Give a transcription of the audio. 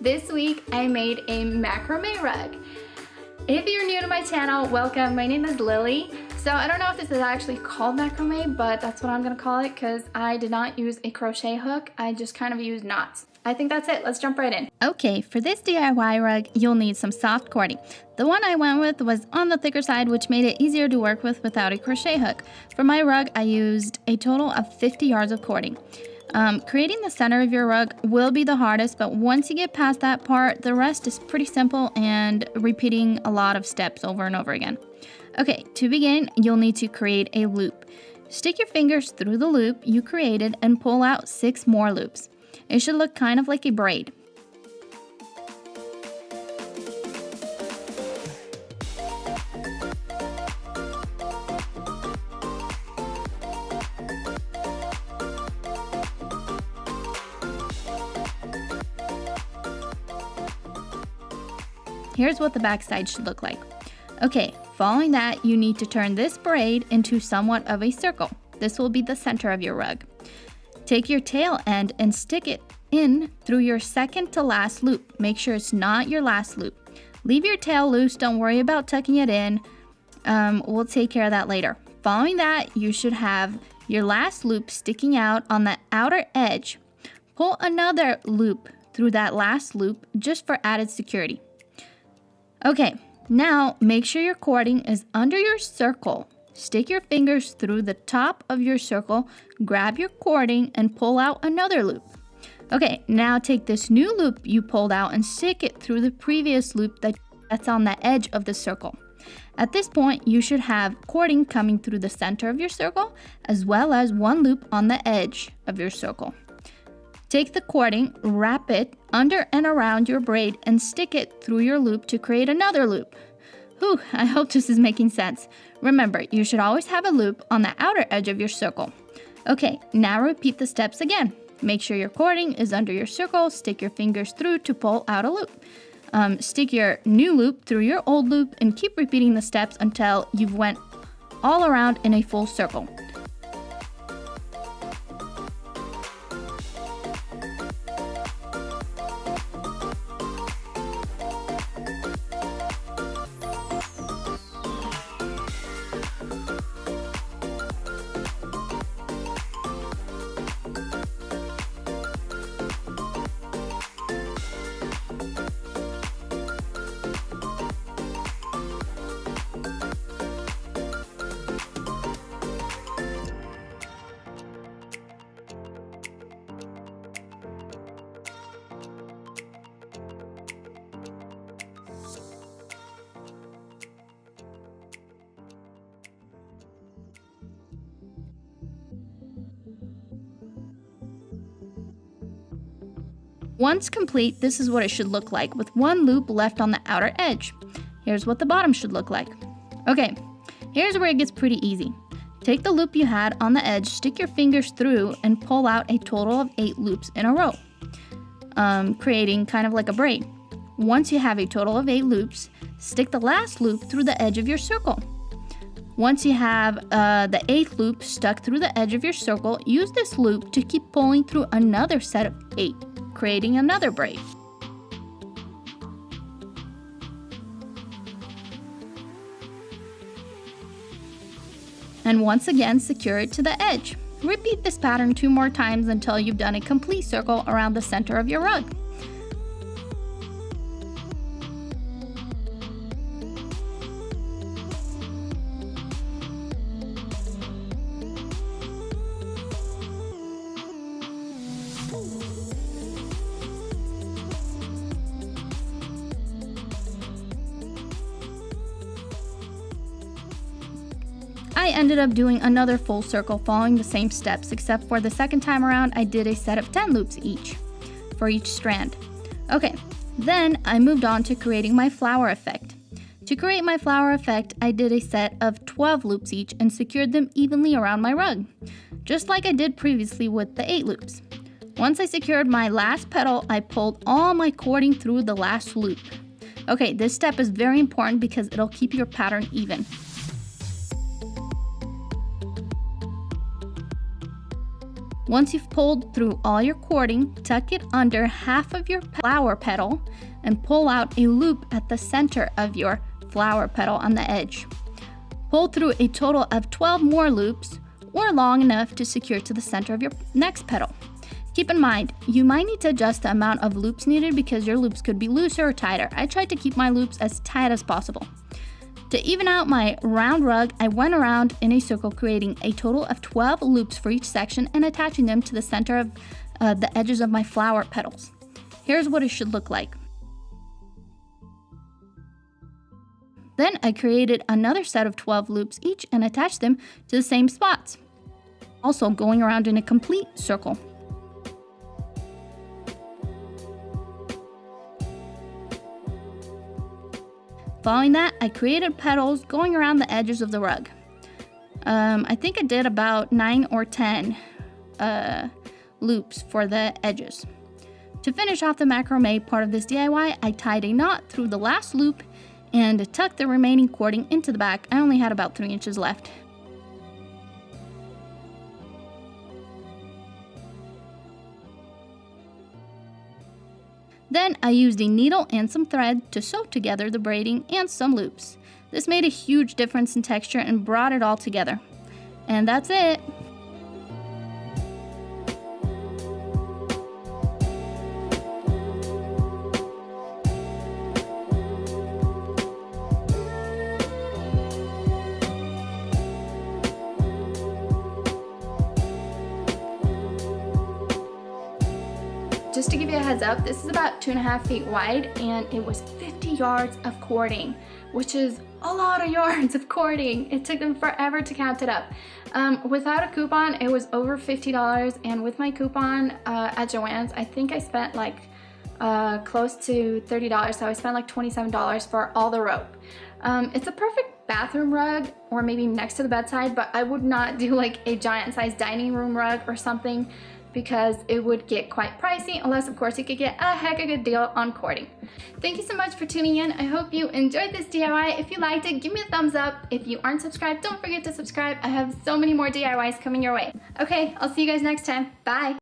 This week I made a macrame rug. If you're new to my channel, welcome. My name is Lily. So I don't know if this is actually called macrame, but that's what I'm gonna call it because I did not use a crochet hook. I just kind of used knots. I think that's it. Let's jump right in. Okay, for this DIY rug, you'll need some soft cording. The one I went with was on the thicker side, which made it easier to work with without a crochet hook. For my rug, I used a total of 50 yards of cording. Creating the center of your rug will be the hardest, but once you get past that part, the rest is pretty simple and repeating a lot of steps over and over again. Okay, to begin, you'll need to create a loop. Stick your fingers through the loop you created and pull out 6 more loops. It should look kind of like a braid. Here's what the back side should look like. Okay, following that, you need to turn this braid into somewhat of a circle. This will be the center of your rug. Take your tail end and stick it in through your second to last loop. Make sure it's not your last loop. Leave your tail loose, don't worry about tucking it in. We'll take care of that later. Following that, you should have your last loop sticking out on the outer edge. Pull another loop through that last loop just for added security. Okay, now make sure your cording is under your circle. Stick your fingers through the top of your circle, grab your cording, and pull out another loop. Okay, now take this new loop you pulled out and stick it through the previous loop that's on the edge of the circle. At this point, you should have cording coming through the center of your circle, as well as one loop on the edge of your circle. Take the cording, wrap it under and around your braid, and stick it through your loop to create another loop. Whew, I hope this is making sense. Remember, you should always have a loop on the outer edge of your circle. Okay, now repeat the steps again. Make sure your cording is under your circle, stick your fingers through to pull out a loop. Stick your new loop through your old loop and keep repeating the steps until you've went all around in a full circle. Once complete, this is what it should look like with one loop left on the outer edge. Here's what the bottom should look like. Okay, here's where it gets pretty easy. Take the loop you had on the edge, stick your fingers through, and pull out a total of 8 loops in a row, creating kind of like a braid. Once you have a total of 8 loops, stick the last loop through the edge of your circle. Once you have the 8th loop stuck through the edge of your circle, use this loop to keep pulling through another set of 8. Creating another braid. And once again, secure it to the edge. Repeat this pattern 2 more times until you've done a complete circle around the center of your rug. I ended up doing another full circle following the same steps, except for the second time around I did a set of 10 loops for each strand. Okay, then I moved on to creating my flower effect. To create my flower effect, I did a set of 12 loops each and secured them evenly around my rug, just like I did previously with the 8 loops. Once I secured my last petal, I pulled all my cording through the last loop. Okay, this step is very important because it'll keep your pattern even. Once you've pulled through all your cording, tuck it under half of your flower petal and pull out a loop at the center of your flower petal on the edge. Pull through a total of 12 more loops, or long enough to secure to the center of your next petal. Keep in mind, you might need to adjust the amount of loops needed because your loops could be looser or tighter. I tried to keep my loops as tight as possible. To even out my round rug, I went around in a circle, creating a total of 12 loops for each section and attaching them to the center of the edges of my flower petals. Here's what it should look like. Then I created another set of 12 loops each and attached them to the same spots, also going around in a complete circle. Following that, I created petals going around the edges of the rug. I think I did about 9 or 10 loops for the edges. To finish off the macrame part of this DIY, I tied a knot through the last loop and tucked the remaining cording into the back. I only had about 3 inches left. Then I used a needle and some thread to sew together the braiding and some loops. This made a huge difference in texture and brought it all together. And that's it. Just to give you a heads up, this is about 2.5 feet wide and it was 50 yards of cording, which is a lot of yards of cording. It took them forever to count it up. Without a coupon, it was over $50, and with my coupon at Joann's, I think I spent like close to $30, so I spent like $27 for all the rope. It's a perfect bathroom rug or maybe next to the bedside, but I would not do like a giant size dining room rug or something, because it would get quite pricey, unless of course you could get a heck of a good deal on cording. Thank you so much for tuning in. I hope you enjoyed this DIY. If you liked it, give me a thumbs up. If you aren't subscribed, don't forget to subscribe. I have so many more DIYs coming your way. Okay, I'll see you guys next time. Bye.